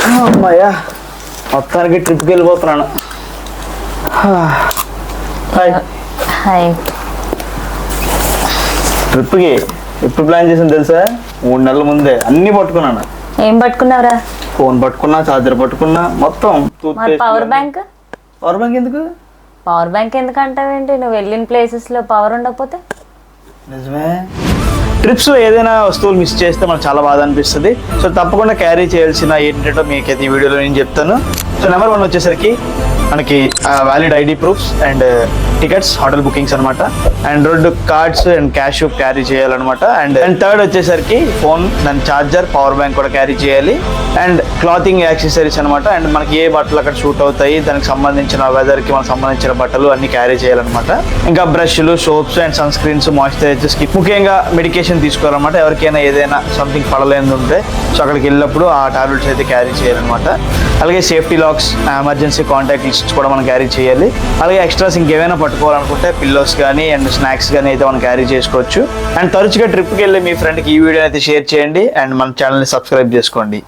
అమ్మాయ్యా, మొత్తానికి ట్రిప్కి వెళ్ళిపోతున్నాను. హాయ్. ట్రిప్కి ఎప్పుడు ప్లాన్ చేసాను తెలుసా? 3 నెలల ముందే అన్ని పట్టుకున్నాను. ఏం పట్టుకున్నావురా? ఫోన్ పట్టుకున్నా, చార్జర్ పట్టుకున్నా, మొత్తం. మరి పవర్ బ్యాంక్? పవర్ బ్యాంక్ ఎందుకు? పవర్ బ్యాంక్ ఎందుకంటావేంటి? నువ్వు వెళ్ళిన ప్లేసెస్ లో పవర్ ఉండకపోతే? నిజమే. ట్రిప్స్ ఏదైనా వస్తువులు మిస్ చేస్తే మనకు చాలా బాధ అనిపిస్తుంది. సో తప్పకుండా క్యారీ చేయాల్సిన ఏంటంటే మీకైతే ఈ వీడియోలో నేను చెప్తాను. సో నెంబర్ 1 వచ్చేసరికి మనకి valid ID proofs and tickets, hotel bookings అనమాట. And 2 cards and cash carry చేయాలన్నమాట. అండ్ 3rd వచ్చేసరికి ఫోన్, దాని ఛార్జర్, పవర్ బ్యాంక్ కూడా క్యారీ చేయాలి. అండ్ క్లాతింగ్ యాక్సెసరీస్ అనమాట. అండ్ మనకి ఏ బట్టలు అక్కడ షూట్ అవుతాయి, దానికి సంబంధించిన వెదర్కి మనకు సంబంధించిన బట్టలు అన్ని క్యారీ చేయాలన్నమాట. ఇంకా బ్రష్లు, సోప్స్ అండ్ సన్ స్క్రీన్స్, మాయిశ్చరైజర్స్కి ముఖ్యంగా మెడికేషన్ తీసుకోవాలన్నమాట. ఎవరికైనా ఏదైనా సంథింగ్ పడలేని ఉంటే సో అక్కడికి వెళ్ళినప్పుడు ఆ టాబ్లెట్స్ అయితే క్యారీ చేయాలన్నమాట. అలాగే safety lakhs, emergency contact lists కూడా మనం క్యారీ చేయాలి. అలాగే ఎక్స్ట్రాస్ ఇంకేమైనా పట్టుకోవాలనుకుంటే పిల్లోస్ కానీ అండ్ స్నాక్స్ కానీ అయితే మనం క్యారీ చేసుకోవచ్చు. అండ్ తరచుగా ట్రిప్కి వెళ్ళి మీ ఫ్రెండ్కి ఈ వీడియో అయితే షేర్ చేయండి. అండ్ మన ఛానల్ని సబ్స్క్రైబ్ చేసుకోండి.